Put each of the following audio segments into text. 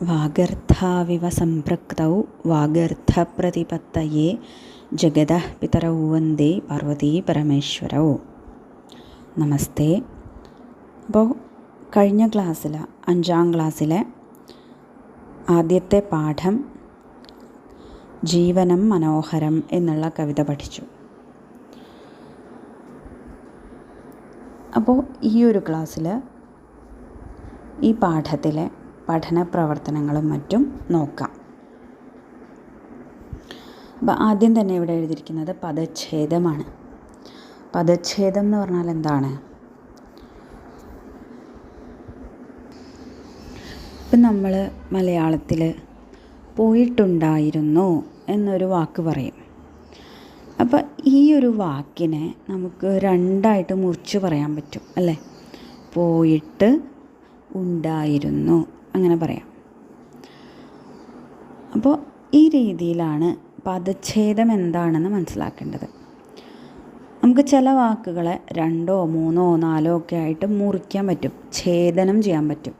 വാഗർത്ഥാവിവ സംപൃക്തൗ വാഗർത്ഥപ്രതിപത്തയേ ജഗതഃ പിതരൗ വന്ദേ പാർവതീ പരമേശ്വരൗ. നമസ്തേ. അപ്പോൾ കഴിഞ്ഞ ക്ലാസ്സിൽ 5ാം ക്ലാസ്സിലെ ആദ്യത്തെ പാഠം ജീവനം മനോഹരം എന്നുള്ള കവിത പഠിച്ചു. അപ്പോൾ ഈ ഒരു ക്ലാസ്സിൽ ഈ പാഠത്തിലെ പഠന പ്രവർത്തനങ്ങളും മറ്റും നോക്കാം. അപ്പോൾ ആദ്യം തന്നെ ഇവിടെ എഴുതിയിരിക്കുന്നത് പദച്ഛേദമാണ്. പദച്ഛേദം എന്ന് പറഞ്ഞാൽ എന്താണ്? ഇപ്പം നമ്മൾ മലയാളത്തിൽ പോയിട്ടുണ്ടായിരുന്നു എന്നൊരു വാക്ക് പറയും. അപ്പോൾ ഈ ഒരു വാക്കിനെ നമുക്ക് രണ്ടായിട്ട് മുറിച്ച് പറയാൻ പറ്റും അല്ലേ? പോയിട്ട് ഉണ്ടായിരുന്നു അങ്ങനെ പറയാം. അപ്പോൾ ഈ രീതിയിലാണ് പദച്ഛേദം എന്താണെന്ന് മനസ്സിലാക്കേണ്ടത്. നമുക്ക് ചില വാക്കുകളെ 2, 3, 4 ഒക്കെ ആയിട്ട് മുറിക്കാൻ പറ്റും, ഛേദനം ചെയ്യാൻ പറ്റും.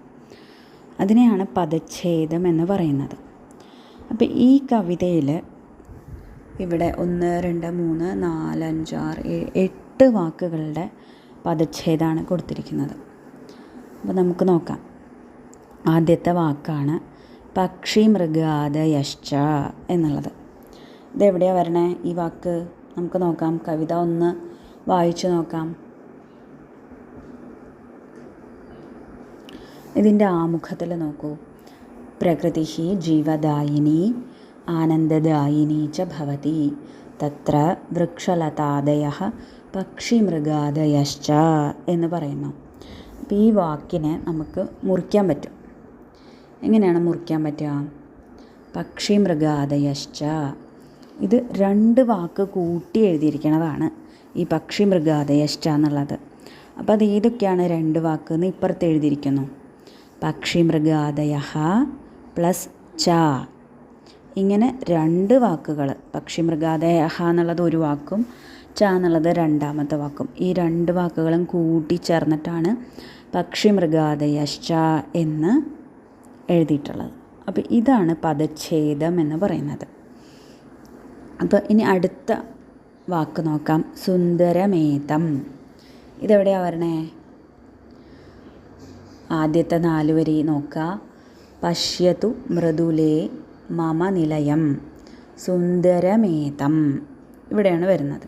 അതിനെയാണ് പദച്ഛേദം എന്ന് പറയുന്നത്. അപ്പോൾ ഈ കവിതയിൽ ഇവിടെ 1, 2, 3, 4, 5, 6, 7, 8 വാക്കുകളുടെ പദച്ഛേദമാണ് കൊടുത്തിരിക്കുന്നത്. അപ്പോൾ നമുക്ക് നോക്കാം. ആദ്യത്തെ വാക്കാണ് പക്ഷി മൃഗാദയശ്ച എന്നുള്ളത്. ഇതെവിടെയാണ് വരണേ ഈ വാക്ക്? നമുക്ക് നോക്കാം. കവിത ഒന്ന് വായിച്ചു നോക്കാം. ഇതിൻ്റെ ആമുഖത്തിൽ നോക്കൂ. പ്രകൃതി ജീവദായിനി ആനന്ദദായിനി ച ഭവതി തത്ര വൃക്ഷലതാദയഃ പക്ഷിമൃഗാദയശ്ച എന്ന് പറയുന്നു. അപ്പോൾ ഈ വാക്കിനെ നമുക്ക് മുറിക്കാൻ പറ്റും. എങ്ങനെയാണ് മുറിക്കാൻ പറ്റുക? പക്ഷിമൃഗാദയശ്ച. ഇത് 2 വാക്ക് കൂട്ടി എഴുതിയിരിക്കുന്നതാണ് ഈ പക്ഷിമൃഗാദയശ്ച എന്നുള്ളത്. അപ്പോൾ അത് ഏതൊക്കെയാണ് 2 വാക്ക് എന്ന് ഇപ്പുറത്ത് എഴുതിയിരിക്കുന്നു. പക്ഷിമൃഗാദയഃ പ്ലസ് ച. ഇങ്ങനെ 2 വാക്കുകൾ, പക്ഷിമൃഗാദയഃ എന്നുള്ളത് ഒരു വാക്കും ച എന്നുള്ളത് രണ്ടാമത്തെ വാക്കും, ഈ 2 വാക്കുകളും കൂട്ടി ചേർന്നിട്ടാണ് പക്ഷിമൃഗാദയശ്ച എന്ന് എഴുതിയിട്ടുള്ളത്. അപ്പോൾ ഇതാണ് പദച്ഛേദം എന്ന് പറയുന്നത്. അപ്പോൾ ഇനി അടുത്ത വാക്ക് നോക്കാം. സുന്ദരമേതം. ഇതെവിടെയാണ് വരണേ? ആദ്യത്തെ 4 വരി നോക്കുക. പശ്യതു മൃദുലേ മമ നിലയം സുന്ദരമേതം ഇവിടെയാണ് വരുന്നത്.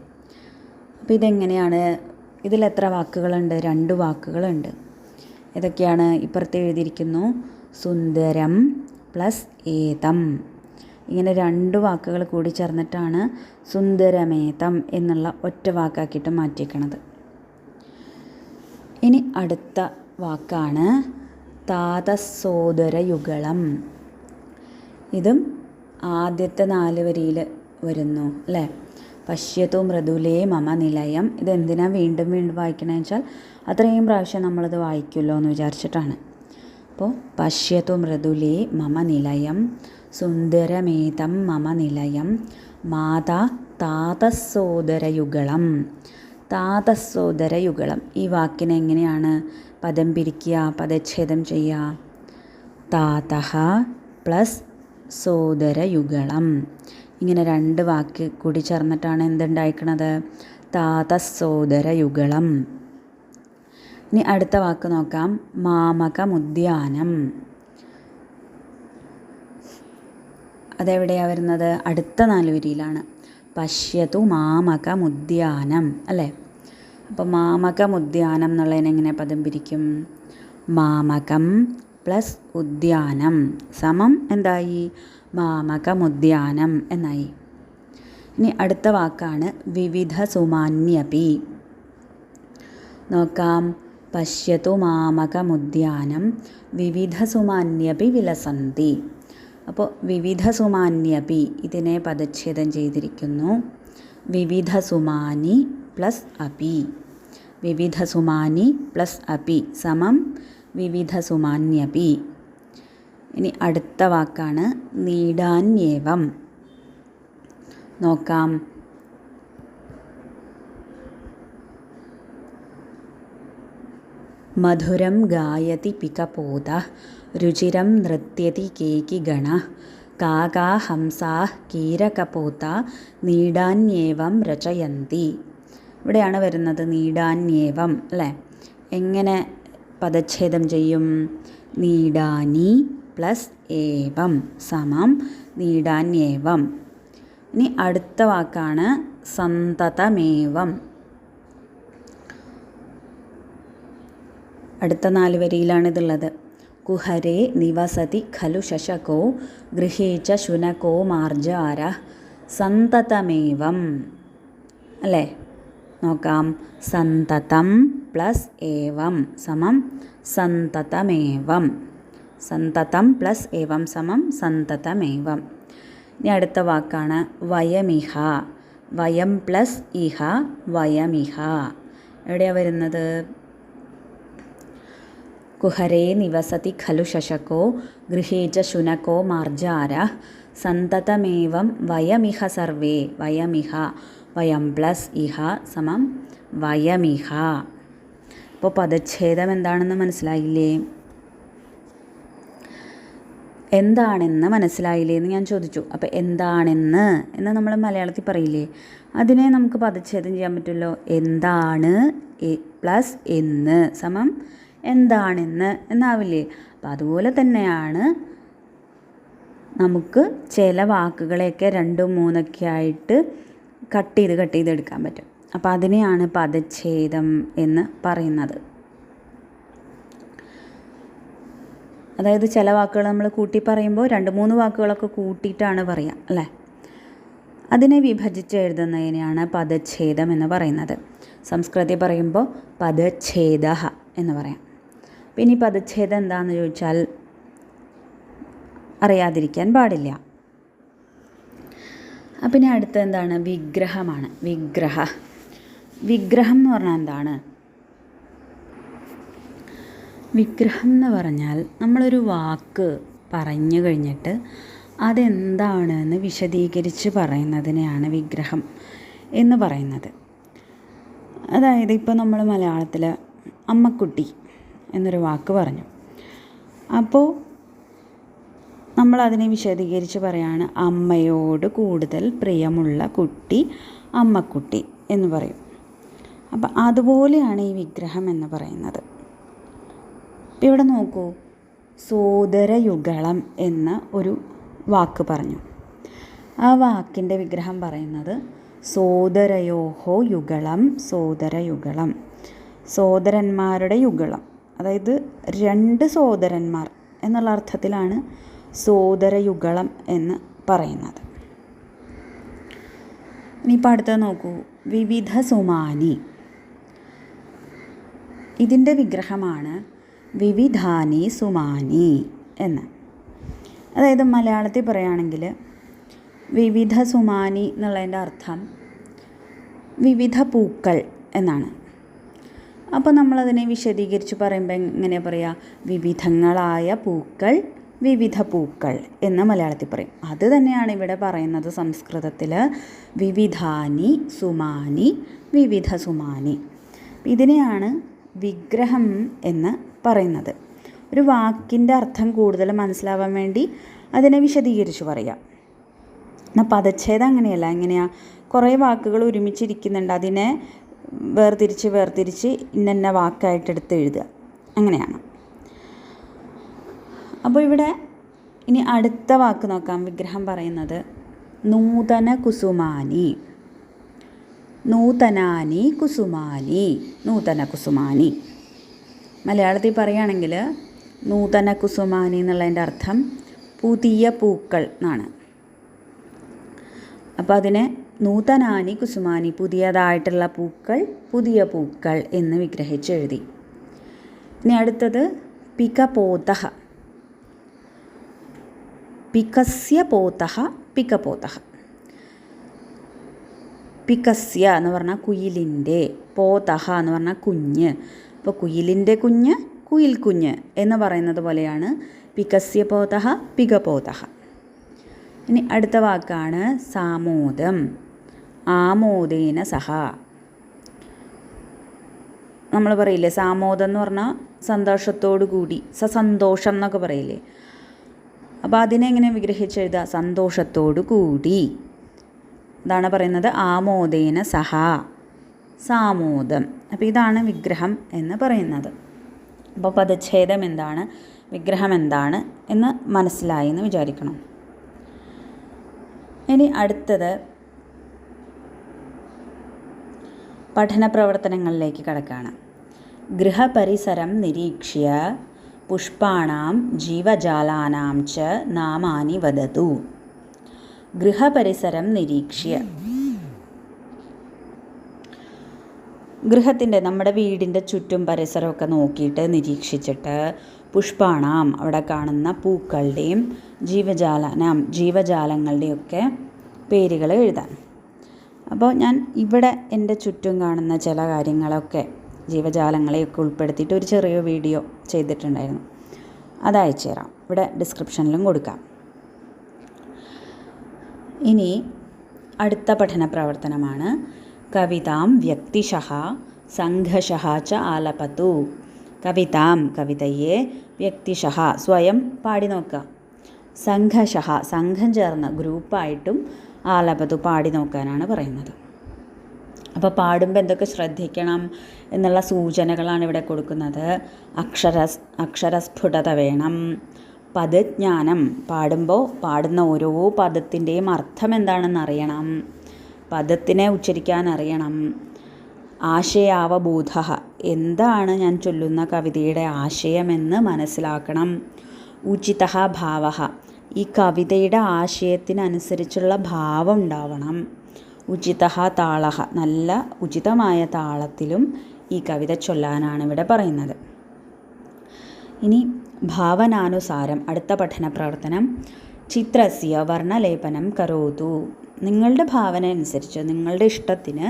അപ്പോൾ ഇതെങ്ങനെയാണ്? ഇതിൽ എത്ര വാക്കുകളുണ്ട്? 2 വാക്കുകളുണ്ട്. ഏതൊക്കെയാണ്? ഇപ്പുറത്ത് എഴുതിയിരിക്കുന്നു സുന്ദരം പ്ലസ് ഏതം. ഇങ്ങനെ 2 വാക്കുകൾ കൂടി ചേർന്നിട്ടാണ് സുന്ദരമേതം എന്നുള്ള ഒറ്റ വാക്കാക്കിയിട്ട് മാറ്റിയിരിക്കുന്നത്. ഇനി അടുത്ത വാക്കാണ് താതസോദരയുഗളം. ഇതും ആദ്യത്തെ 4 വരിയിൽ വരുന്നു അല്ലേ? പശ്യതു മൃദുലേ മമ നിലയം. ഇതെന്തിനാ വീണ്ടും വീണ്ടും വായിക്കണമെന്ന് വെച്ചാൽ അത്രയും പ്രാവശ്യം നമ്മളത് വായിക്കുമല്ലോ എന്ന് വിചാരിച്ചിട്ടാണ്. അപ്പോൾ പശ്യതു മൃദുലേ മമ നിലയം സുന്ദരമേതം മമ നിലയം മാതാ താതസോദരയുഗളം. താതസോദരയുഗളം ഈ വാക്കിനെ എങ്ങനെയാണ് പദം പിരിക്കുക, പദച്ഛേദം ചെയ്യുക? താതഃ പ്ലസ് സോദരയുഗളം. ഇങ്ങനെ 2 വാക്ക് കൂടി ചേർന്നിട്ടാണ് എന്തുണ്ടായിരിക്കണത്? താതസോദരയുഗളം. ഇനി അടുത്ത വാക്ക് നോക്കാം. മാമകമുദ്യാനം. അതെവിടെയാണ് വരുന്നത്? അടുത്ത 4 വരിയിലാണ്. പശ്യതു മാമകമുദ്യാനം അല്ലേ? അപ്പോൾ മാമകമുദ്യാനം എന്നുള്ളതിനെ എങ്ങനെ പദം പിരിക്കും? മാമകം പ്ലസ് ഉദ്യാനം സമം എന്തായി? മാമകമുദ്യാനം എന്നായി. ഇനി അടുത്ത വാക്കാണ് വിവിധ സുമാന്യപി. നോക്കാം. പശ്യതു മാമകമുദ്യാനം വിവിധ സുമാന്യപി വിലസന്തി. അപ്പോൾ വിവിധ സുമാന്യപി ഇതിനെ പദച്ഛേദം ചെയ്തിരിക്കുന്നു. വിവിധ സുമാനി പ്ലസ് അപി. വിവിധ സുമാനി പ്ലസ് അപി സമം വിവിധ സുമാന്യപി. ഇനി അടുത്ത വാക്കാണ് നീഡാന്യേവം. നോക്കാം. മധുരം ഗായതി പികപോതഃ രുചിരം നൃത്യതി കേകി ഗണ കാകാ ഹംസാ കീരകപോത നീഡാന്യേവം രചയന്തി. ഇവിടെയാണ് വരുന്നത് നീഡാന്യേവം അല്ലേ. എങ്ങനെ പദച്ഛേദം ചെയ്യും? നീഡാനി പ്ലസ് ഏവം സമം നീഡാന്യേവം. ഇനി അടുത്ത വാക്കാണ് സന്തതമേവം. അടുത്ത 4 വരിയിലാണ് ഇതുള്ളത്. കുഹരേ നിവസതി ഖലു ശശകോ ഗൃഹേ ച ശുനകോ മാർജാര സന്തതമേവം അല്ലേ. നോക്കാം. സന്തതം പ്ലസ് ഏവം സമം സന്തതമേവം. സന്തതം പ്ലസ് ഏവം സമം സന്തതമേവം. ഇനി അടുത്ത വാക്കാണ് വയമിഹ. വയം പ്ലസ് ഇഹ വയമിഹ. എവിടെയാണ് വരുന്നത്? കുഹരേ നിവസതി ഖലു ശശകോ ഗൃഹേ ച ശുനകോ മാർജാര സന്തതമേവം വയമിഹ സർവേ. വയമിഹ വയം പ്ലസ് ഇഹ സമം വയമിഹ. അപ്പോൾ പദച്ഛേദം എന്താണെന്ന് മനസ്സിലായില്ലേ? എന്താണെന്ന് മനസ്സിലായില്ലേ എന്ന് ഞാൻ ചോദിച്ചു. അപ്പോൾ എന്താണെന്ന് എന്ന് നമ്മൾ മലയാളത്തിൽ പറയില്ലേ, അതിനെ നമുക്ക് പദച്ഛേദം ചെയ്യാൻ പറ്റുമല്ലോ. എന്താണ് പ്ലസ് എന്ന് സമം എന്താണെന്ന് എന്നാവില്ലേ. അപ്പം അതുപോലെ തന്നെയാണ് നമുക്ക് ചില വാക്കുകളെയൊക്കെ 2, 3 ആയിട്ട് കട്ട് ചെയ്ത് എടുക്കാൻ പറ്റും. അപ്പം അതിനെയാണ് പദച്ഛേദം എന്ന് പറയുന്നത്. അതായത് ചില വാക്കുകൾ നമ്മൾ കൂട്ടി പറയുമ്പോൾ 2, 3 വാക്കുകളൊക്കെ കൂട്ടിയിട്ടാണ് പറയുക അല്ലേ. അതിനെ വിഭജിച്ച് എഴുതുന്നതിനെയാണ് പദച്ഛേദം എന്ന് പറയുന്നത്. സംസ്കൃതത്തിൽ പറയുമ്പോൾ പദച്ഛേദ എന്ന് പറയാം. പിന്നെ ഈ പദച്ഛേദം എന്താണെന്ന് ചോദിച്ചാൽ അറിയാതിരിക്കാൻ പാടില്ല. അപ്പം ഇനി അടുത്ത എന്താണ്? വിഗ്രഹമാണ്. വിഗ്രഹം എന്ന് പറഞ്ഞാൽ എന്താണ്? വിഗ്രഹം എന്ന് പറഞ്ഞാൽ നമ്മളൊരു വാക്ക് പറഞ്ഞു കഴിഞ്ഞിട്ട് അതെന്താണെന്ന് വിശദീകരിച്ച് പറയുന്നതിനെയാണ് വിഗ്രഹം എന്ന് പറയുന്നത്. അതായത് ഇപ്പോൾ നമ്മൾ മലയാളത്തിൽ അമ്മക്കുട്ടി എന്നൊരു വാക്ക് പറഞ്ഞു. അപ്പോൾ നമ്മളതിനെ വിശദീകരിച്ച് പറയാണ് അമ്മയോട് കൂടുതൽ പ്രിയമുള്ള കുട്ടി അമ്മക്കുട്ടി എന്ന് പറയും. അപ്പം അതുപോലെയാണ് ഈ വിഗ്രഹം എന്ന് പറയുന്നത്. ഇപ്പം ഇവിടെ നോക്കൂ, സോദരയുഗളം എന്ന ഒരു വാക്ക് പറഞ്ഞു. ആ വാക്കിൻ്റെ വിഗ്രഹം പറയുന്നത് സോദരയോഹോ യുഗളം. സോദരയുഗളം, സോദരന്മാരുടെ യുഗളം. അതായത് 2 സോദരന്മാർ എന്നുള്ള അർത്ഥത്തിലാണ് സോദരയുഗളം എന്ന് പറയുന്നത്. ഇനിയിപ്പോൾ അടുത്ത നോക്കൂ, വിവിധ സുമാനി. ഇതിൻ്റെ വിഗ്രഹമാണ് വിവിധാനി സുമാനി എന്ന്. അതായത് മലയാളത്തിൽ പറയുകയാണെങ്കിൽ വിവിധ സുമാനി എന്നുള്ളതിൻ്റെ അർത്ഥം വിവിധ പൂക്കൾ എന്നാണ്. അപ്പോൾ നമ്മളതിനെ വിശദീകരിച്ച് പറയുമ്പോൾ എങ്ങനെയാണ് പറയുക? വിവിധങ്ങളായ പൂക്കൾ, വിവിധ പൂക്കൾ എന്ന് മലയാളത്തിൽ പറയും. അത് തന്നെയാണ് ഇവിടെ പറയുന്നത് സംസ്കൃതത്തിൽ. വിവിധാനി സുമാനി, വിവിധ സുമാനി. ഇതിനെയാണ് വിഗ്രഹം എന്ന് പറയുന്നത്. ഒരു വാക്കിൻ്റെ അർത്ഥം കൂടുതൽ മനസ്സിലാവാൻ വേണ്ടി അതിനെ വിശദീകരിച്ച് പറയാം. എന്നാൽ പദച്ഛേദം അങ്ങനെയല്ല. എങ്ങനെയാണ്? കുറേ വാക്കുകൾ ഒരുമിച്ചിരിക്കുന്നുണ്ട്, അതിനെ വേർതിരിച്ച് ഇന്ന വാക്കായിട്ടെടുത്ത് എഴുതുക, അങ്ങനെയാണ്. അപ്പോൾ ഇവിടെ ഇനി അടുത്ത വാക്ക് നോക്കാം. വിഗ്രഹം പറയുന്നത് നൂതന കുസുമാനി. നൂതനാനി കുസുമാനി. നൂതന കുസുമാനി. മലയാളത്തിൽ പറയുകയാണെങ്കിൽ നൂതന കുസുമാനി എന്നുള്ളതിൻ്റെ അർത്ഥം പുതിയ പൂക്കൾ എന്നാണ്. അപ്പോൾ അതിനെ നൂതനാനി കുസുമാനി, പുതിയതായിട്ടുള്ള പൂക്കൾ, പുതിയ പൂക്കൾ എന്ന് വിഗ്രഹിച്ചെഴുതി. ഇനി അടുത്തത് പികപോതഃ. പികസ്യ പോതഃ, പികപോതഃ. പികസ്യ എന്ന് പറഞ്ഞാൽ കുയിലിൻ്റെ, പോതഃ എന്ന് പറഞ്ഞാൽ കുഞ്ഞ്. അപ്പോൾ കുയിലിൻ്റെ കുഞ്ഞ്, കുയിൽ കുഞ്ഞ് എന്ന് പറയുന്നത് പോലെയാണ് പികസ്യ പോതഃ, പികപോതഃ. ഇനി അടുത്ത വാക്കാണ് സാമോദം. ആമോദേന സഹ. നമ്മൾ പറയില്ലേ സാമോദം എന്ന് പറഞ്ഞാൽ സന്തോഷത്തോടു കൂടി, സന്തോഷം എന്നൊക്കെ പറയില്ലേ. അപ്പോൾ അതിനെ എങ്ങനെ വിഗ്രഹിച്ചെഴുതുക? സന്തോഷത്തോടു കൂടി. അതാണ് പറയുന്നത് ആമോദേന സഹ, സാമോദം. അപ്പോൾ ഇതാണ് വിഗ്രഹം എന്ന് പറയുന്നത്. അപ്പോൾ പദച്ഛേദം എന്താണ്, വിഗ്രഹം എന്താണ് എന്ന് മനസ്സിലായി എന്ന് വിചാരിക്കണം. ഇനി അടുത്തത് പഠന പ്രവർത്തനങ്ങളിലേക്ക് കടക്കുകയാണ്. ഗൃഹപരിസരം നിരീക്ഷ്യ പുഷ്പാണാം ജീവജാലാനാം ച നാമാനി വദതു. ഗൃഹപരിസരം നിരീക്ഷ്യ, ഗൃഹത്തിൻ്റെ നമ്മുടെ വീടിൻ്റെ ചുറ്റും പരിസരമൊക്കെ നോക്കിയിട്ട് നിരീക്ഷിച്ചിട്ട് പുഷ്പാണാം അവിടെ കാണുന്ന പൂക്കളുടെയും ജീവജാലങ്ങളുടെയൊക്കെ പേരുകൾ എഴുതാൻ. അപ്പോൾ ഞാൻ ഇവിടെ എൻ്റെ ചുറ്റും കാണുന്ന ചില കാര്യങ്ങളൊക്കെ ജീവജാലങ്ങളെയൊക്കെ ഉൾപ്പെടുത്തിയിട്ട് ഒരു ചെറിയ വീഡിയോ ചെയ്തിട്ടുണ്ടായിരുന്നു. അത് അയച്ചു തരാം, ഇവിടെ ഡിസ്ക്രിപ്ഷനിലും കൊടുക്കാം. ഇനി അടുത്ത പഠന പ്രവർത്തനമാണ് കവിതാം വ്യക്തിശഃ സംഘശഃ ച ആലപതു. കവിതാം കവിതയെ, വ്യക്തിശഃ സ്വയം പാടി നോക്കുക, സംഘശഃ സംഘം ചേർന്ന് ഗ്രൂപ്പായിട്ടും ആലപതു പാടി നോക്കാനാണ് പറയുന്നത്. അപ്പോൾ പാടുമ്പോൾ എന്തൊക്കെ ശ്രദ്ധിക്കണം എന്നുള്ള സൂചനകളാണ് ഇവിടെ കൊടുക്കുന്നത്. അക്ഷരസ്ഫുടത വേണം, പദജ്ഞാനം, പാടുമ്പോൾ പാടുന്ന ഓരോ പദത്തിൻ്റെയും അർത്ഥം എന്താണെന്ന് അറിയണം, പദത്തിനെ ഉച്ചരിക്കാൻ അറിയണം. ആശയാവബോധ, എന്താണ് ഞാൻ ചൊല്ലുന്ന കവിതയുടെ ആശയമെന്ന് മനസ്സിലാക്കണം. ഉചിതഃ ഭാവഃ, ഈ കവിതയുടെ ആശയത്തിനനുസരിച്ചുള്ള ഭാവം ഉണ്ടാവണം. ഉചിതഃ താളഃ, നല്ല ഉചിതമായ താളത്തിലും ഈ കവിത ചൊല്ലാനാണ് ഇവിടെ പറയുന്നത്. ഇനി ഭാവനാനുസാരം അടുത്ത പഠന പ്രവർത്തനം. ചിത്രസ്യ വർണ്ണലേപനം കരോതു. നിങ്ങളുടെ ഭാവന അനുസരിച്ച്, നിങ്ങളുടെ ഇഷ്ടത്തിന്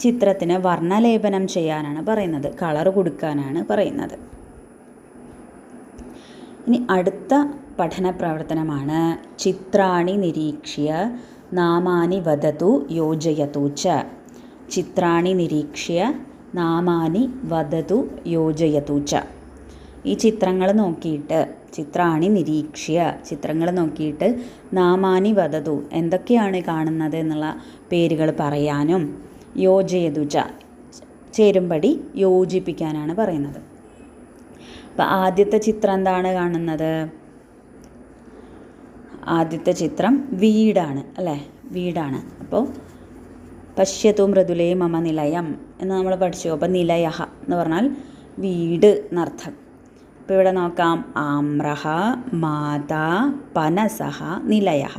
ചിത്രത്തിന് വർണ്ണലേപനം ചെയ്യാനാണ് പറയുന്നത്, കളർ കൊടുക്കാനാണ് പറയുന്നത്. ഇനി അടുത്ത പഠന പ്രവർത്തനമാണ് ചിത്രാണി നിരീക്ഷ്യ നാമാനി വദതു യോജയതു ച. ചിത്രാണി നിരീക്ഷ്യ നാമാനി വദതു യോജയതു ച. ഈ ചിത്രങ്ങൾ നോക്കിയിട്ട്, ചിത്രാണി നിരീക്ഷ്യ ചിത്രങ്ങൾ നോക്കിയിട്ട്, നാമാനി വദതു എന്തൊക്കെയാണ് കാണുന്നത് എന്നുള്ള പേരുകൾ പറയാനും, യോജയതു ച ചേരുംപടി യോജിപ്പിക്കാനാണ് പറയുന്നത്. അപ്പോൾ ആദ്യത്തെ ചിത്രം എന്താണ് കാണുന്നത്? ആദ്യത്തെ ചിത്രം വീടാണ് അല്ലേ, വീടാണ്. അപ്പോൾ പശ്യതു മൃദുലേ മമ നിലയം എന്ന് നമ്മൾ പഠിച്ചു. അപ്പോൾ നിലയഃ എന്ന് പറഞ്ഞാൽ വീട് എന്നർത്ഥം. അപ്പോൾ ഇവിടെ നോക്കാം, ആമ്രഹ മാതാ പനസഹ നിലയഃ.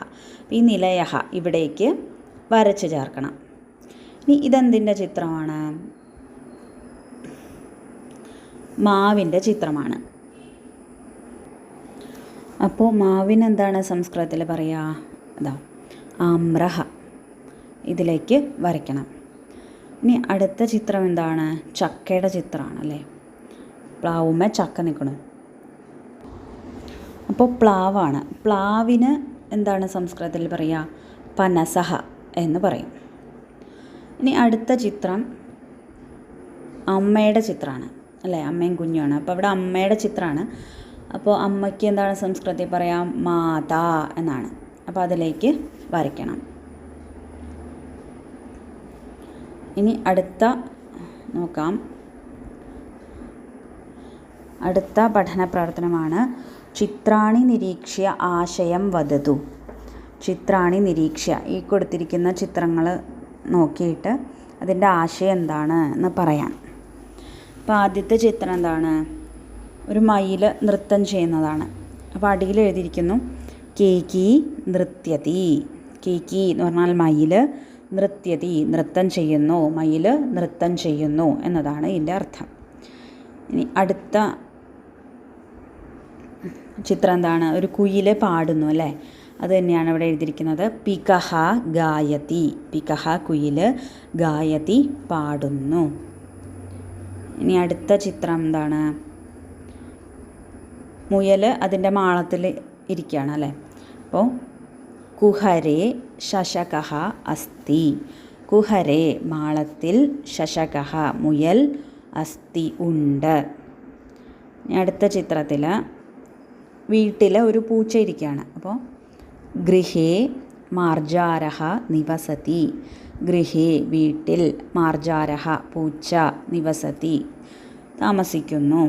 ഈ നിലയഃ ഇവിടേക്ക് വരച്ച് ചേർക്കണം. ഇനി ഇതെന്തിൻ്റെ ചിത്രമാണ്? മാവിൻ്റെ ചിത്രമാണ്. അപ്പോൾ മാവിനെന്താണ് സംസ്കൃതത്തിൽ പറയുക? അതാ ആമ്രഹ, ഇതിലേക്ക് വരയ്ക്കണം. ഇനി അടുത്ത ചിത്രം എന്താണ്? ചക്കയുടെ ചിത്രമാണ് അല്ലേ, പ്ലാവുമ്മേ ചക്ക നിൽക്കണം. അപ്പോൾ പ്ലാവാണ്. പ്ലാവിന് എന്താണ് സംസ്കൃതത്തിൽ പറയുക? പനസഹ എന്ന് പറയും. ഇനി അടുത്ത ചിത്രം അമ്മയുടെ ചിത്രമാണ് അല്ലേ, അമ്മയും കുഞ്ഞുമാണ്. അപ്പോൾ ഇവിടെ അമ്മയുടെ ചിത്രമാണ്. അപ്പോൾ അമ്മയ്ക്ക് എന്താണ് സംസ്കൃതത്തിൽ പറയാം? മാതാ എന്നാണ്. അപ്പോൾ അതിലേക്ക് വരയ്ക്കണം. ഇനി അടുത്ത നോക്കാം, അടുത്ത പഠന പ്രവർത്തനമാണ് ചിത്രാണി നിരീക്ഷ്യ ആശയം വദതു. ചിത്രാണി നിരീക്ഷ്യ, ഈ കൊടുത്തിരിക്കുന്ന ചിത്രങ്ങൾ നോക്കിയിട്ട് അതിൻ്റെ ആശയം എന്താണ് എന്ന് പറയാൻ. അപ്പോൾ ആദ്യത്തെ ചിത്രം എന്താണ്? ഒരു മയിൽ നൃത്തം ചെയ്യുന്നതാണ്. അപ്പോൾ അടിയിൽ എഴുതിയിരിക്കുന്നു കേകി നൃത്യതി. കേകി എന്ന് പറഞ്ഞാൽ മയിൽ, നൃത്യതി നൃത്തം ചെയ്യുന്നു, മയിൽ നൃത്തം ചെയ്യുന്നു എന്നതാണ് ഇതിൻ്റെ അർത്ഥം. ഇനി അടുത്ത ചിത്രം എന്താണ്? ഒരു കുയിൽ പാടുന്നു അല്ലേ, അത് തന്നെയാണ് ഇവിടെ എഴുതിയിരിക്കുന്നത്. പികഹ ഗായതി. പികഹ കുയിൽ, ഗായതി പാടുന്നു. ഇനി അടുത്ത ചിത്രം എന്താണ്? മുയൽ അതിൻ്റെ മാളത്തിൽ ഇരിക്കുകയാണ് അല്ലേ. അപ്പോൾ കുഹരേ ശശകഃ അസ്തി. കുഹരേ മാളത്തിൽ, ശശകഃ മുയൽ അസ്തി ഉണ്ട്. അടുത്ത ചിത്രത്തിൽ വീട്ടിൽ ഒരു പൂച്ച ഇരിക്കുകയാണ്. അപ്പോൾ ഗൃഹേ മാർജാരഹ നിവസതി. ഗൃഹേ വീട്ടിൽ, മാർജാരഹ പൂച്ച, നിവസതി താമസിക്കുന്നു.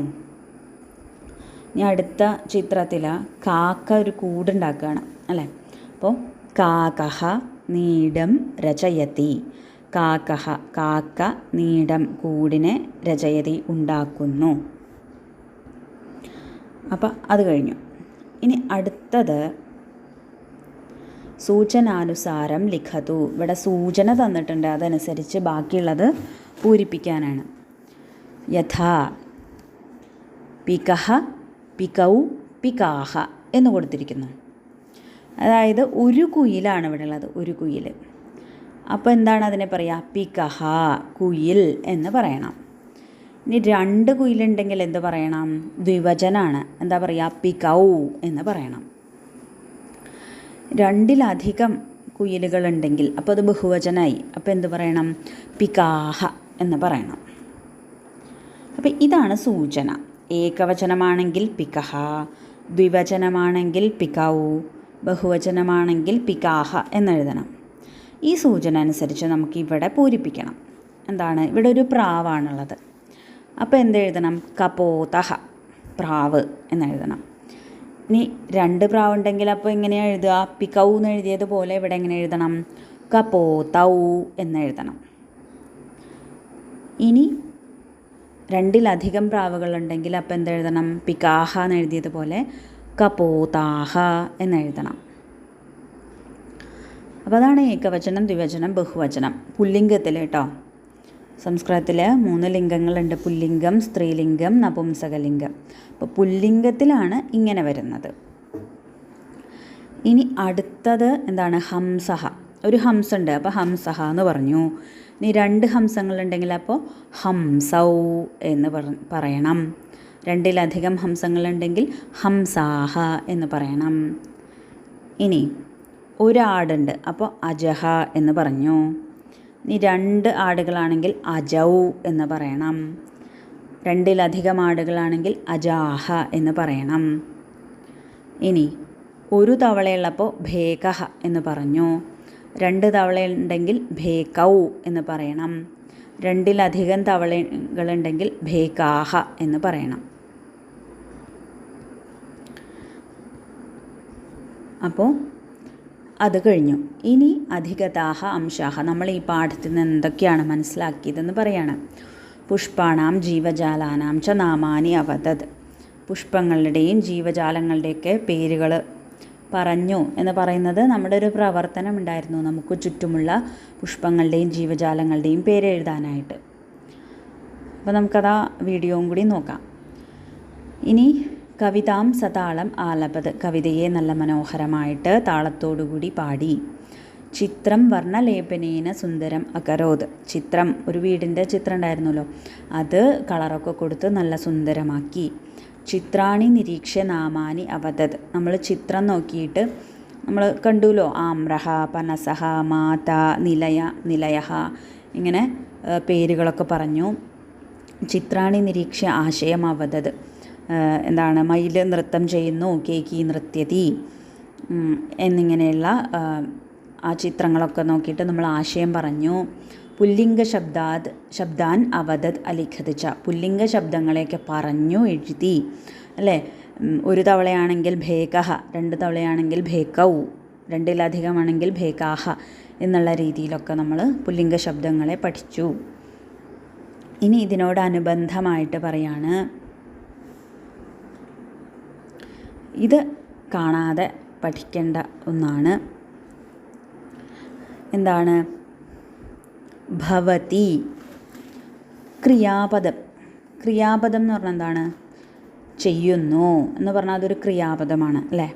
ഇനി അടുത്ത ചിത്രത്തിൽ കാക്ക ഒരു കൂടുണ്ടാക്കുകയാണ് അല്ലേ. അപ്പോൾ കാക്കഹ നീടം രചയതി. കാക്കഹ കാക്ക നീടം കൂടിനെ രചയതി ഉണ്ടാക്കുന്നു. അപ്പം അത് കഴിഞ്ഞു. ഇനി അടുത്തത് സൂചനാനുസാരം ലിഖതു. ഇവിടെ സൂചന തന്നിട്ടുണ്ട്, അതനുസരിച്ച് ബാക്കിയുള്ളത് പൂരിപ്പിക്കാനാണ്. യഥാ പികഹ പികൗ പികാഹ എന്ന് കൊടുത്തിരിക്കുന്നു. അതായത് ഒരു കുയിലാണ് ഇവിടെ ഉള്ളത്, ഒരു കുയിൽ. അപ്പോൾ എന്താണ് അതിനെ പറയുക? പികഹ കുയിൽ എന്ന് പറയണം. ഇനി 2 കുയിലുണ്ടെങ്കിൽ എന്ത് പറയണം? ദ്വിവചനാണ്. എന്താ പറയുക? പികൗ എന്ന് പറയണം. 2-ലധികം കുയിലുകളുണ്ടെങ്കിൽ അപ്പോൾ അത് ബഹുവചനായി. അപ്പോൾ എന്ത് പറയണം? പികാഹ എന്ന് പറയണം. അപ്പോൾ ഇതാണ് സൂചന. ഏകവചനമാണെങ്കിൽ പികഹ, ദ്വിവചനമാണെങ്കിൽ പികൗ, ബഹുവചനമാണെങ്കിൽ പികാഹ എന്നെഴുതണം. ഈ സൂചന അനുസരിച്ച് നമുക്ക് ഇവിടെ പൂരിപ്പിക്കണം. എന്താണ്? ഇവിടെ ഒരു പ്രാവാണുള്ളത്. അപ്പോൾ എന്തെഴുതണം? കപോതഹ പ്രാവ് എന്നെഴുതണം. ഇനി 2 പ്രാവുണ്ടെങ്കിൽ അപ്പോൾ എങ്ങനെയാണ് എഴുതുക? പികൗ എന്ന് എഴുതിയതുപോലെ ഇവിടെ എങ്ങനെ എഴുതണം? കപോതൗ എന്നെഴുതണം. ഇനി 2-ലധികം പ്രാവുകളുണ്ടെങ്കിൽ അപ്പോൾ എന്തെഴുതണം? പികാഹ എന്ന് എഴുതിയതുപോലെ കപോതാഹ എന്നെഴുതണം. അപ്പോൾ അതാണ് ഏകവചനം, ദ്വിവചനം, ബഹുവചനം. പുല്ലിംഗത്തിൽ കേട്ടോ. സംസ്കൃതത്തിൽ 3 ലിംഗങ്ങളുണ്ട്: പുല്ലിംഗം, സ്ത്രീലിംഗം, നപുംസകലിംഗം. അപ്പോൾ പുല്ലിംഗത്തിലാണ് ഇങ്ങനെ വരുന്നത്. ഇനി അടുത്തത് എന്താണ്? ഹംസഹ. ഒരു ഹംസുണ്ട്, അപ്പോൾ ഹംസഹ എന്ന് പറഞ്ഞു. ഇനി 2 ഹംസങ്ങളുണ്ടെങ്കിൽ അപ്പോൾ ഹംസൗ എന്ന് പറയണം. 2-ലധികം ഹംസങ്ങളുണ്ടെങ്കിൽ ഹംസാഹ എന്ന് പറയണം. ഇനി ഒരാടുണ്ട്, അപ്പോൾ അജഹ എന്ന് പറഞ്ഞു. ഇനി 2 ആടുകളാണെങ്കിൽ അജൗ എന്ന് പറയണം. 2-ലധികം ആടുകളാണെങ്കിൽ അജാഹ എന്ന് പറയണം. ഇനി ഒരു തവളയുള്ളപ്പോൾ ഭേകഹ എന്ന് പറഞ്ഞു. 2 തവളയുണ്ടെങ്കിൽ ഭേകൗ എന്ന് പറയണം. 2-ലധികം തവളകളുണ്ടെങ്കിൽ ഭേകാഹ എന്ന് പറയണം. അപ്പോൾ അത് കഴിഞ്ഞു. ഇനി അധികതാഹ അംശാഹ. നമ്മൾ ഈ പാഠത്തിൽ നിന്ന് എന്തൊക്കെയാണ് മനസ്സിലാക്കിയതെന്ന് പറയാണ്. പുഷ്പാണാം ജീവജാലാനാം ച നാമാനി അവതത്. പുഷ്പങ്ങളുടെയും ജീവജാലങ്ങളുടെയൊക്കെ പേരുകൾ പറഞ്ഞു എന്ന് പറയുന്നത് നമ്മുടെ ഒരു പ്രവർത്തനം ഉണ്ടായിരുന്നു, നമുക്ക് ചുറ്റുമുള്ള പുഷ്പങ്ങളുടെയും ജീവജാലങ്ങളുടെയും പേര് എഴുതാനായിട്ട്. അപ്പോൾ നമുക്കതാ വീഡിയോയും കൂടി നോക്കാം. ഇനി കവിതാം സതാളം ആലപത്. കവിതയെ നല്ല മനോഹരമായിട്ട് താളത്തോടുകൂടി പാടി. ചിത്രം വർണ്ണലേപനേന സുന്ദരം അകരോത്. ചിത്രം, ഒരു വീടിൻ്റെ ചിത്രം ഉണ്ടായിരുന്നല്ലോ, അത് കളറൊക്കെ കൊടുത്ത് നല്ല സുന്ദരമാക്കി. ചിത്രാണി നിരീക്ഷ്യ നാമാനി അവതത്. നമ്മൾ ചിത്രം നോക്കിയിട്ട് നമ്മൾ കണ്ടുല്ലോ, ആമ്രഹ, പനസഹ, മാത, നിലയഹ, ഇങ്ങനെ പേരുകളൊക്കെ പറഞ്ഞു. ചിത്രാണി നിരീക്ഷ്യ ആശയം അവതത്. എന്താണ്? മയിൽ നൃത്തം ചെയ്യുന്നു, കേക്കി നൃത്യതി എന്നിങ്ങനെയുള്ള ആ ചിത്രങ്ങളൊക്കെ നോക്കിയിട്ട് നമ്മൾ ആശയം പറഞ്ഞു. പുല്ലിംഗ ശബ്ദാൻ അവതത് അലിഖതിച്ച. പുല്ലിംഗ ശബ്ദങ്ങളെയൊക്കെ പറഞ്ഞു എഴുതി അല്ലേ. ഒരു തവളയാണെങ്കിൽ ഭേകഹ, 2 തവളയാണെങ്കിൽ ഭേകൗ, 2-ലധികമാണെങ്കിൽ ഭേകാഹ എന്നുള്ള രീതിയിലൊക്കെ നമ്മൾ പുല്ലിംഗ ശബ്ദങ്ങളെ പഠിച്ചു. ഇനി ഇതിനോടനുബന്ധമായിട്ട് പറയാണ്, ഇത് കാണാതെ പഠിക്കേണ്ട ഒന്നാണ്. എന്താണ്? ഭവതി. ക്രിയാപദം. ക്രിയാപദം എന്ന് പറഞ്ഞാൽ എന്താണ്? ചെയ്യുന്നു എന്ന് പറഞ്ഞാൽ അതൊരു ക്രിയാപദമാണ് അല്ലേ.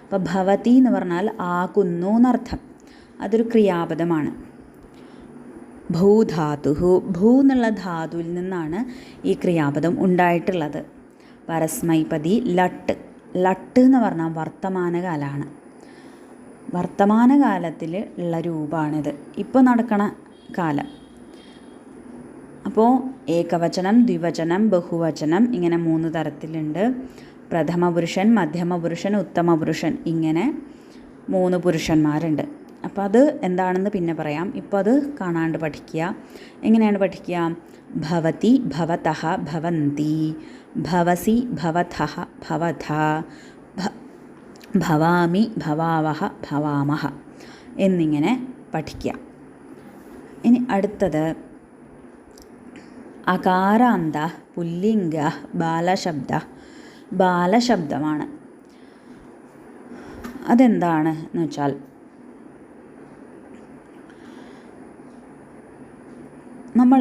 അപ്പോൾ ഭവതി എന്ന് പറഞ്ഞാൽ ആകുന്നു എന്നർത്ഥം, അതൊരു ക്രിയാപദമാണ്. ഭൂധാതുഹു. ഭൂ എന്നുള്ള ധാതുവിൽ നിന്നാണ് ഈ ക്രിയാപദം ഉണ്ടായിട്ടുള്ളത്. പരസ്മൈപതി ലട്ട്. ലട്ട് എന്ന് പറഞ്ഞാൽ വർത്തമാനകാലമാണ്. വർത്തമാനകാലത്തിൽ ഉള്ള രൂപമാണിത്, ഇപ്പോൾ നടക്കണ കാലം. അപ്പോൾ ഏകവചനം, ദ്വിവചനം, ബഹുവചനം ഇങ്ങനെ 3 തരത്തിലുണ്ട്. പ്രഥമ പുരുഷൻ, മധ്യമ പുരുഷൻ, ഉത്തമ പുരുഷൻ, ഇങ്ങനെ 3 പുരുഷന്മാരുണ്ട്. അപ്പോൾ അത് എന്താണെന്ന് പിന്നെ പറയാം. ഇപ്പോൾ അത് കാണാണ്ട് പഠിക്കുക. എങ്ങനെയാണ് പഠിക്കുക? ഭവതി, ഭവതഃ, ഭവന്തി, ഭവസി, ഭവഥഃ, ഭവഥ, ഭവാമി, ഭവാവഹ, ഭവാമഹ എന്നിങ്ങനെ പഠിക്കുക. ഇനി അടുത്തത് അകാരാന്ത പുല്ലിംഗ ബാലശബ്ദമാണ്. അതെന്താണ് എന്ന് വെച്ചാൽ നമ്മൾ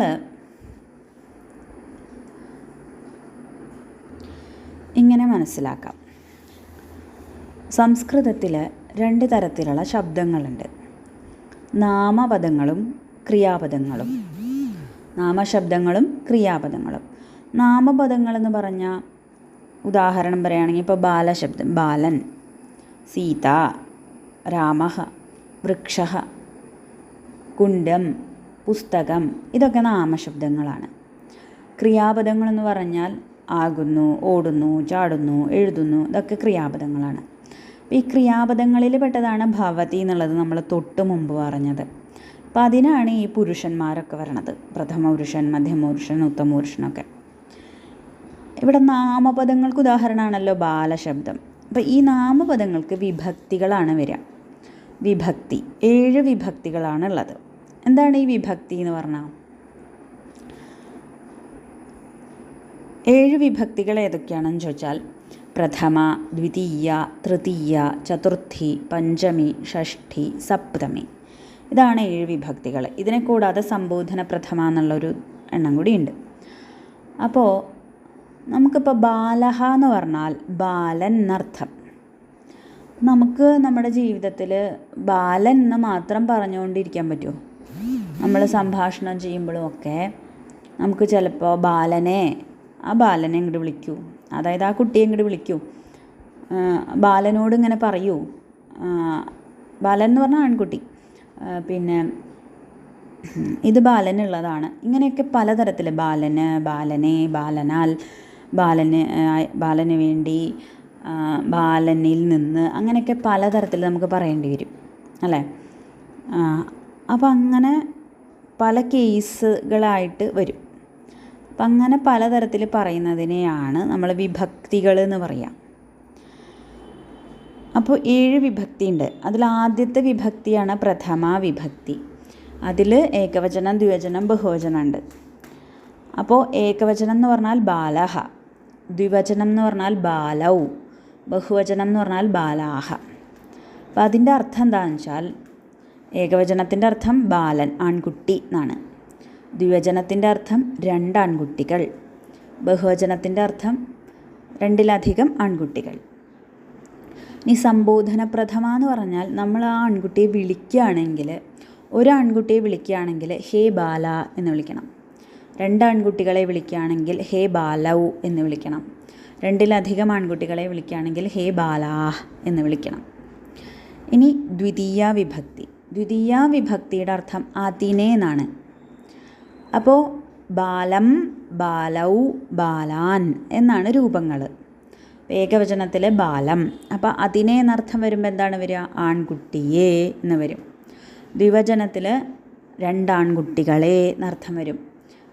ഇങ്ങനെ മനസ്സിലാക്കാം. സംസ്കൃതത്തിൽ 2 തരത്തിലുള്ള ശബ്ദങ്ങളുണ്ട്. നാമപദങ്ങളും ക്രിയാപദങ്ങളും. നാമശബ്ദങ്ങളും ക്രിയാപദങ്ങളും. നാമപദങ്ങൾ എന്ന് പറഞ്ഞാൽ ഉദാഹരണം പറയുകയാണെങ്കിൽ ഇപ്പോൾ ബാലശബ്ദം, ബാലൻ, സീത, രാമഃ, വൃക്ഷഃ, കുണ്ഡം, പുസ്തകം, ഇതൊക്കെ നാമശബ്ദങ്ങളാണ്. ക്രിയാപദങ്ങളെന്ന് പറഞ്ഞാൽ ആകുന്നു, ഓടുന്നു, ചാടുന്നു, എഴുതുന്നു, ഇതൊക്കെ ക്രിയാപദങ്ങളാണ്. ഈ ക്രിയാപദങ്ങളിൽ പെട്ടതാണ് ഭവതി എന്നുള്ളത് നമ്മൾ തൊട്ട് മുമ്പ് പറഞ്ഞത്. അപ്പോൾ അതിനാണ് ഈ പുരുഷന്മാരൊക്കെ വരണത്. പ്രഥമ പുരുഷൻ, മധ്യമ പുരുഷൻ, ഉത്തമ പുരുഷനൊക്കെ. ഇവിടെ നാമപദങ്ങൾക്ക് ഉദാഹരണമാണല്ലോ ബാലശബ്ദം. അപ്പോൾ ഈ നാമപദങ്ങൾക്ക് വിഭക്തികളാണ് വരിക. വിഭക്തി 7 വിഭക്തികളാണുള്ളത്. എന്താണ് ഈ വിഭക്തി എന്ന് പറഞ്ഞാൽ? 7 വിഭക്തികൾ ഏതൊക്കെയാണെന്ന് ചോദിച്ചാൽ പ്രഥമ, ദ്വിതീയ, തൃതീയ, ചതുർത്ഥി, പഞ്ചമി, ഷഷ്ഠി, സപ്തമി, ഇതാണ് 7 വിഭക്തികൾ. ഇതിനെ കൂടാതെ സംബോധന പ്രഥമ എന്നുള്ളൊരു എണ്ണം കൂടിയുണ്ട്. അപ്പോൾ നമുക്കിപ്പോൾ ബാലഹ എന്ന് പറഞ്ഞാൽ ബാലൻ എന്നർത്ഥം. നമുക്ക് നമ്മുടെ ജീവിതത്തിൽ ബാലൻ എന്ന് മാത്രം പറഞ്ഞുകൊണ്ടിരിക്കാൻ പറ്റുമോ? നമ്മൾ സംഭാഷണം ചെയ്യുമ്പോഴും ഒക്കെ നമുക്ക് ചിലപ്പോൾ ആ ബാലനെ ഇങ്ങോട്ട് വിളിക്കൂ, അതായത് ആ കുട്ടിയെ ഇങ്ങോട്ട് വിളിക്കൂ, ബാലനോട് ഇങ്ങനെ പറയൂ. ബാലൻ എന്ന് പറഞ്ഞാൽ ആൺകുട്ടി, പിന്നെ ഇത് ബാലനുള്ളതാണ്. ഇങ്ങനെയൊക്കെ പലതരത്തിൽ ബാലന്, ബാലനെ, ബാലനാൽ, ബാലന് വേണ്ടി, ബാലനിൽ നിന്ന്, അങ്ങനെയൊക്കെ പലതരത്തിൽ നമുക്ക് പറയേണ്ടി വരും അല്ലേ? അപ്പം അങ്ങനെ പല കേസുകളായിട്ട് വരും. അപ്പം അങ്ങനെ പലതരത്തിൽ പറയുന്നതിനെയാണ് നമ്മൾ വിഭക്തികൾ എന്ന് പറയാം. അപ്പോൾ 7 വിഭക്തി ഉണ്ട്. അതിൽ ആദ്യത്തെ വിഭക്തിയാണ് പ്രഥമ വിഭക്തി. അതിൽ ഏകവചനം, ദ്വിവചനം, ബഹുവചനം ഉണ്ട്. അപ്പോൾ ഏകവചനം എന്ന് പറഞ്ഞാൽ ബാലഹ, ദ്വിവചനം എന്ന് പറഞ്ഞാൽ ബാലൗ, ബഹുവചനം എന്ന് പറഞ്ഞാൽ ബാലാഹ. അപ്പോൾ അതിൻ്റെ അർത്ഥം എന്താണെന്ന് വെച്ചാൽ ഏകവചനത്തിൻ്റെ അർത്ഥം ബാലൻ, ആൺകുട്ടി എന്നാണ്. ദ്വിവചനത്തിൻ്റെ അർത്ഥം 2 ആൺകുട്ടികൾ. ബഹുവചനത്തിൻ്റെ അർത്ഥം 2-ലധികം ആൺകുട്ടികൾ. ഇനി സംബോധന പ്രഥമ എന്ന് പറഞ്ഞാൽ നമ്മൾ ആ ആൺകുട്ടിയെ വിളിക്കുകയാണെങ്കിൽ, ഒരു ആൺകുട്ടിയെ വിളിക്കുകയാണെങ്കിൽ ഹേ ബാല എന്ന് വിളിക്കണം. 2 ആൺകുട്ടികളെ വിളിക്കുകയാണെങ്കിൽ ഹേ ബാലൗ എന്ന് വിളിക്കണം. 2-ലധികം ആൺകുട്ടികളെ വിളിക്കുകയാണെങ്കിൽ ഹേ ബാലാഹ് എന്ന് വിളിക്കണം. ഇനി ദ്വിതീയ വിഭക്തി. ദ്വിതീയ വിഭക്തിയുടെ അർത്ഥം അതിനെ എന്നാണ്. അപ്പോൾ ബാലം, ബാലൗ, ബാലാൻ എന്നാണ് രൂപങ്ങൾ. ഏകവചനത്തിൽ ബാലം, അപ്പോൾ അതിനെ എന്നർത്ഥം വരുമ്പോൾ എന്താണ് വരിക? ആൺകുട്ടിയെ എന്ന് വരും. ദ്വിവചനത്തിൽ 2 ആൺകുട്ടികളെ എന്നർത്ഥം വരും.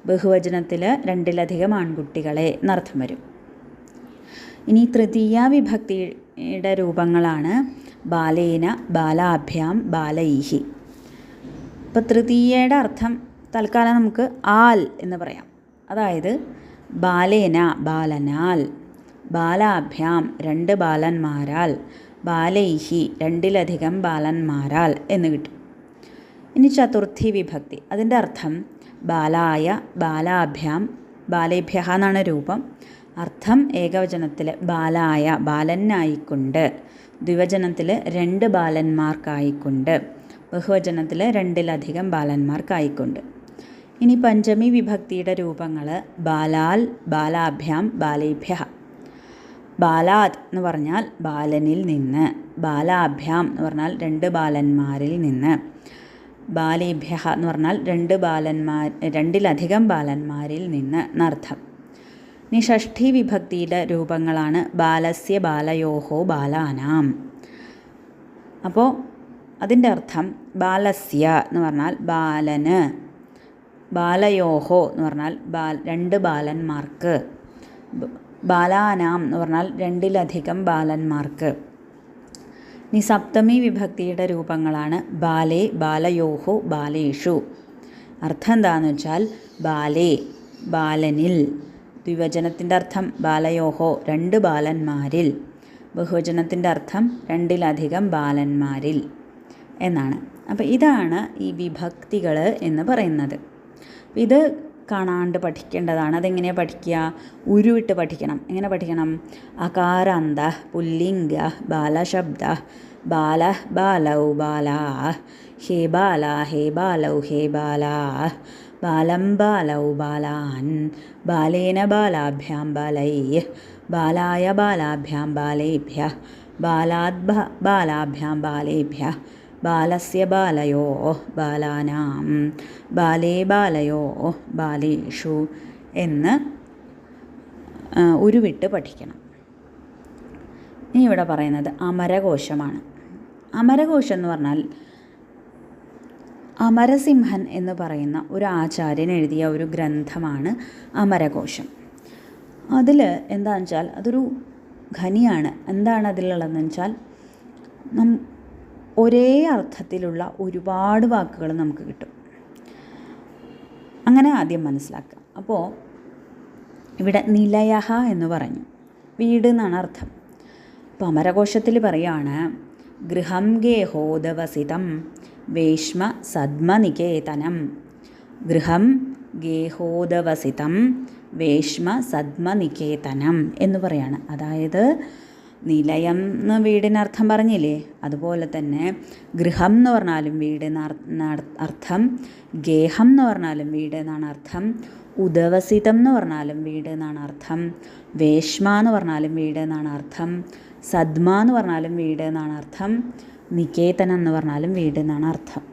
ബഹുവചനത്തിൽ 2-ലധികം ആൺകുട്ടികളെ എന്നർത്ഥം വരും. ഇനി തൃതീയ വിഭക്തിയുടെ രൂപങ്ങളാണ് ബാലേന, ബാലാഭ്യാം, ബാലൈഹി. ഇപ്പോൾ തൃതീയയുടെ അർത്ഥം തൽക്കാലം നമുക്ക് ആൽ എന്ന് പറയാം. അതായത് ബാലേന, ബാലനാൽ, ബാലാഭ്യാം, 2 ബാലന്മാരാൽ, ബാലൈഹി, 2-ലധികം ബാലന്മാരാൽ എന്ന് കിട്ടും. ഇനി ചതുർത്ഥി വിഭക്തി. അതിൻ്റെ അർത്ഥം ബാലായ, ബാലാഭ്യാം, ബാലേഭ്യ എന്നാണ് രൂപം. അർത്ഥം ഏകവചനത്തിൽ ബാലായ, ബാലനായിക്കൊണ്ട്, ദ്വിവചനത്തിൽ 2 ബാലന്മാർക്കായിക്കൊണ്ട്, ബഹുവചനത്തിൽ 2-ലധികം ബാലന്മാർക്കായിക്കൊണ്ട്. ഇനി പഞ്ചമി വിഭക്തിയുടെ രൂപങ്ങൾ ബാലാൽ, ബാലാഭ്യാം, ബാലേഭ്യ. ബാലാത് എന്ന് പറഞ്ഞാൽ ബാലനിൽ നിന്ന്, ബാലാഭ്യാം എന്ന് പറഞ്ഞാൽ 2 ബാലന്മാരിൽ നിന്ന്, ബാലേഭ്യ എന്ന് പറഞ്ഞാൽ രണ്ടിലധികം ബാലന്മാരിൽ നിന്ന് എന്നർത്ഥം. ഇനി ഷഷ്ഠി വിഭക്തിയുടെ രൂപങ്ങളാണ് ബാലസ്യ, ബാലയോഹോ, ബാലാനാം. അപ്പോൾ അതിൻ്റെ അർത്ഥം ബാലസ്യ എന്ന് പറഞ്ഞാൽ ബാലന്, ബാലയോഹോ എന്ന് പറഞ്ഞാൽ രണ്ട് ബാലന്മാർക്ക്, ബാലാനാം എന്ന് പറഞ്ഞാൽ രണ്ടിലധികം ബാലന്മാർക്ക്. ഇനി സപ്തമി വിഭക്തിയുടെ രൂപങ്ങളാണ് ബാലേ, ബാലയോഹോ, ബാലേഷു. അർത്ഥം എന്താണെന്ന് വെച്ചാൽ ബാലേ ബാലനിൽ, ദ്വിവചനത്തിൻ്റെ അർത്ഥം ബാലയോഹോ രണ്ട് ബാലന്മാരിൽ, ബഹുവചനത്തിൻ്റെ അർത്ഥം രണ്ടിലധികം ബാലന്മാരിൽ എന്നാണ്. അപ്പോൾ ഇതാണ് ഈ വിഭക്തികൾ എന്ന് പറയുന്നത്. ഇത് കാണാണ്ട് പഠിക്കേണ്ടതാണ്. അതെങ്ങനെയാണ് പഠിക്കുക? ഉരുവിട്ട് പഠിക്കണം. എങ്ങനെ പഠിക്കണം? അകാരാന്ത പുല്ലിംഗ ബാലശബ്ദ ബാല ബാലൗ ബാലാ ഹേ ബാല ഹേ ബാലൗ ഹേ ബാലാ ബാലം ബാലൗ ബാലാൻ ബാലേന ബാലാഭ്യാം ബാലൈ ബാലായ ബാലാഭ്യാം ബാലേഭ്യ ബാലാദ് ബാലാഭ്യാം ബാലേഭ്യ ബാലസ്യ ബാലയോ ബാലാനാം ബാലേ ബാലയോ ബാലേഷു എന്ന് ഉരുവിട്ട് പഠിക്കണം. ഇനി ഇവിടെ പറയുന്നത് അമരകോശമാണ്. അമരകോശം എന്ന് പറഞ്ഞാൽ അമരസിംഹൻ എന്ന് പറയുന്ന ഒരു ആചാര്യൻ എഴുതിയ ഒരു ഗ്രന്ഥമാണ് അമരകോശം. അതിൽ എന്താണെന്ന് വെച്ചാൽ അതൊരു ഖനിയാണ്. എന്താണ് അതിലുള്ളതെന്ന് വെച്ചാൽ ഒരേ അർത്ഥത്തിലുള്ള ഒരുപാട് വാക്കുകൾ നമുക്ക് കിട്ടും. അങ്ങനെ ആദ്യം മനസ്സിലാക്കുക. അപ്പോൾ ഇവിടെ നിലയഹ എന്ന് പറഞ്ഞു, വീട് എന്നാണ് അർത്ഥം. അപ്പോൾ അമരകോശത്തിൽ പറയുകയാണ് ഗൃഹം ഗേഹോദവസിതം വേശ്മ സദ്മനികേതനം. ഗൃഹം ഗേഹോദവസിതം വേശ്മ സദ്മനികേതനം എന്ന് പറയാണ്. അതായത് നിലയം എന്ന് വീടിനർത്ഥം പറഞ്ഞില്ലേ, അതുപോലെ തന്നെ ഗൃഹം എന്ന് പറഞ്ഞാലും വീട് അർത്ഥം, ഗേഹം എന്ന് പറഞ്ഞാലും വീട് എന്നാണ് അർത്ഥം, ഉദവസിതം എന്ന് പറഞ്ഞാലും വീട് എന്നാണ് അർത്ഥം, വേശ്മ എന്ന് പറഞ്ഞാലും വീട് എന്നാണ് അർത്ഥം, സദ്മ എന്ന് പറഞ്ഞാലും വീട് എന്നാണ് അർത്ഥം, നികേതനം എന്ന് പറഞ്ഞാലും വീട് എന്നാണ് അർത്ഥം.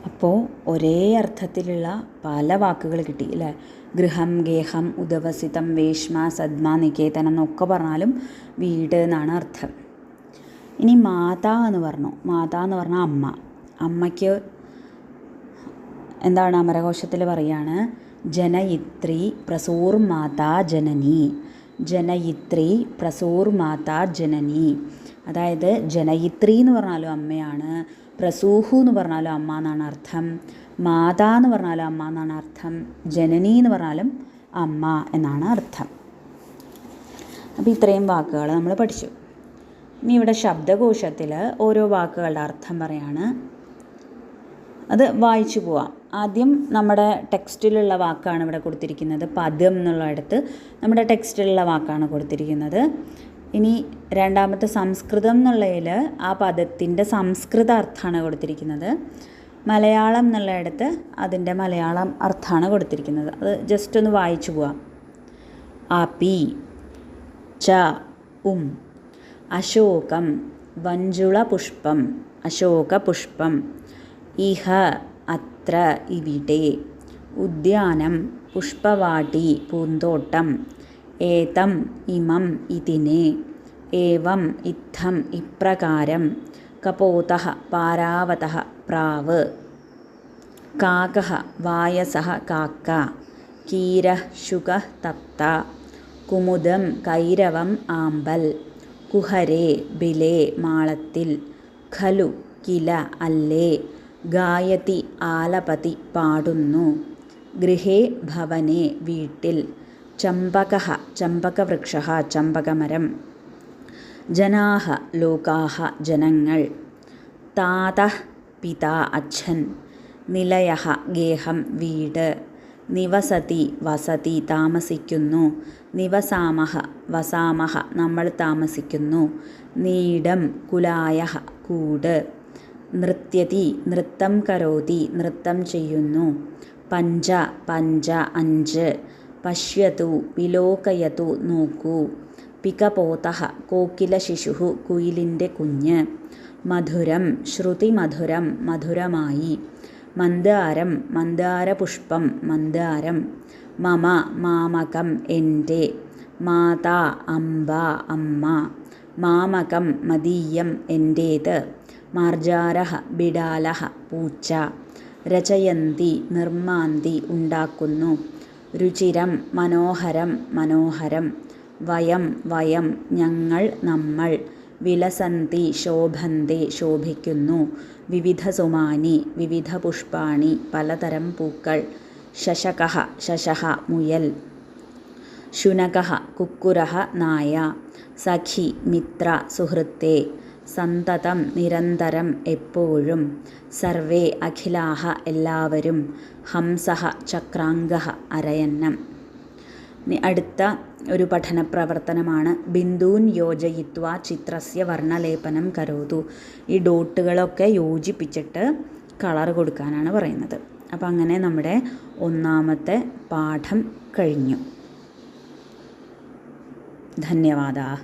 അപ്പോൾ ഒരേ അർത്ഥത്തിലുള്ള പല വാക്കുകൾ കിട്ടി അല്ലേ? ഗൃഹം, ഗേഹം, ഉദവസിതം, വേശ്മ, സദ്മ, നികേതനം എന്നൊക്കെ പറഞ്ഞാലും വീട് എന്നാണ് അർത്ഥം. ഇനി മാതാ എന്ന് പറഞ്ഞു. മാതാ എന്ന് പറഞ്ഞാൽ അമ്മ. അമ്മയ്ക്ക് എന്താണ് അമരകോശത്തിൽ പറയാണ് ജനയിത്രി പ്രസൂർ മാതാ ജനനി. ജനയിത്രി പ്രസൂർ മാതാ ജനനി. അതായത് ജനയിത്രി എന്ന് പറഞ്ഞാലും അമ്മയാണ്, പ്രസൂഹു എന്ന് പറഞ്ഞാലും അമ്മ എന്നാണ് അർത്ഥം, മാതാ എന്ന് പറഞ്ഞാലും അമ്മ എന്നാണ് അർത്ഥം, ജനനി എന്ന് പറഞ്ഞാലും അമ്മ എന്നാണ് അർത്ഥം. അപ്പോൾ ഇത്രയും വാക്കുകൾ നമ്മൾ പഠിച്ചു. ഇനി ഇവിടെ ശബ്ദകോശത്തിൽ ഓരോ വാക്കുകളുടെ അർത്ഥം പറയാണ്. അത് വായിച്ചു പോവാം. ആദ്യം നമ്മുടെ ടെക്സ്റ്റിലുള്ള വാക്കാണ് ഇവിടെ കൊടുത്തിരിക്കുന്നത്. പദം എന്നുള്ളിടത്ത് നമ്മുടെ ടെക്സ്റ്റിലുള്ള വാക്കാണ് കൊടുത്തിരിക്കുന്നത്. ഇനി രണ്ടാമത്തെ സംസ്കൃതം എന്നുള്ളതിൽ ആ പദത്തിൻ്റെ സംസ്കൃത അർത്ഥമാണ് കൊടുത്തിരിക്കുന്നത്. മലയാളം എന്നുള്ളിടത്ത് അതിൻ്റെ മലയാളം അർത്ഥമാണ് കൊടുത്തിരിക്കുന്നത്. അത് ജസ്റ്റ് ഒന്ന് വായിച്ചു പോവാം. അപി, ച, അശോകം, വഞ്ചുള പുഷ്പം, അശോകപുഷ്പം, ഇഹ, അത്ര, ഇവിടെ, ഉദ്യാനം, പുഷ്പവാടി, പൂന്തോട്ടം, ഏതം, ഇമം, ഇതിനെ, ഏവം, ഇത്തം, ഇപ്രകാരം, കപോതഃ, പാരാവതഃ, പ്രാവ്, കാകഃ, വായസഃ, കാക്ക, കീരഃ, ശുകഃ, തത്ത, കുമുദം, കൈരവം, ആമ്പൽ, കുഹരേ, ബിലേ, മാളത്തിൽ, ഖലു, കില, അല്ലേ, ഗായതി, ആലപതി, പാടുന്നു, ഗൃഹേ, ഭവനെ, വീട്ടിൽ, ചമ്പകഃ, ചമ്പകവൃക്ഷഃ, ചമ്പകമരം, ജനാഃ, ലോകാഃ, ജനങ്ങൾ, താതഃ, പിതാ, അച്ഛൻ, നിലയഃ, ഗേഹം, വീട്, നിവസതി, വസതി, താമസിക്കുന്നു, നിവസാമഃ, വസാമഃ, നമ്മൾ താമസിക്കുന്നു, നീഡം, കുലായഃ, കൂട്, നൃത്യതി, നൃത്തം കരോതി, നൃത്തം ചെയ്യുന്നു, പഞ്ച, പഞ്ച, 5, പശ്യതു, വിലോകയതു, നോക്കൂ, പികപോതഃ കോകിലശിശുഃ കുയിലിൻ്റെ കുഞ്ഞ്. മധുരം ശ്രുതിമധുരം മധുരമായി. മന്ദാരം മന്ദാരപുഷ്പം മന്ദാരം. മമ മാമകം എൻ്റെ. മാതാ അംബ അമ്മ. മാമകം മദീയം എൻ്റേത്. മാർജാരഃ ബിഡാലഃ പൂച്ച. രചയന്തി നിർമ്മാന്തി ഉണ്ടാക്കുന്നു. രുചിരം മനോഹരം മനോഹരം. വയം വയം ഞങ്ങൾ നമ്മൾ. വിലസന്തി ശോഭന്തി ശോഭിക്കുന്നു. വിവിധസുമാനി വിവിധ പുഷ്പാണി പലതരം പൂക്കൾ. ശശകഃ ശശഃ മുയൽ. ശുനകഃ കുക്കുരഃ നായ. സഖി മിത്ര സുഹൃത്തേ. സന്തതം നിരന്തരം എപ്പോഴും. സർവേ അഖിലാഃ എല്ലാവരും. ഹംസഃ ചക്രാംഗഃ അരയന്നം. അടുത്ത ഒരു പഠന പ്രവർത്തനമാണ് ബിന്ദൂൻ യോജയിത്വാ ചിത്രസ്യ വർണ്ണലേപനം കരോതു. ഈ ഡോട്ടുകളൊക്കെ യോജിപ്പിച്ചിട്ട് കളർ കൊടുക്കാനാണ് പറയുന്നത്. അപ്പം അങ്ങനെ നമ്മുടെ ഒന്നാമത്തെ പാഠം കഴിഞ്ഞു. ധന്യവാദ.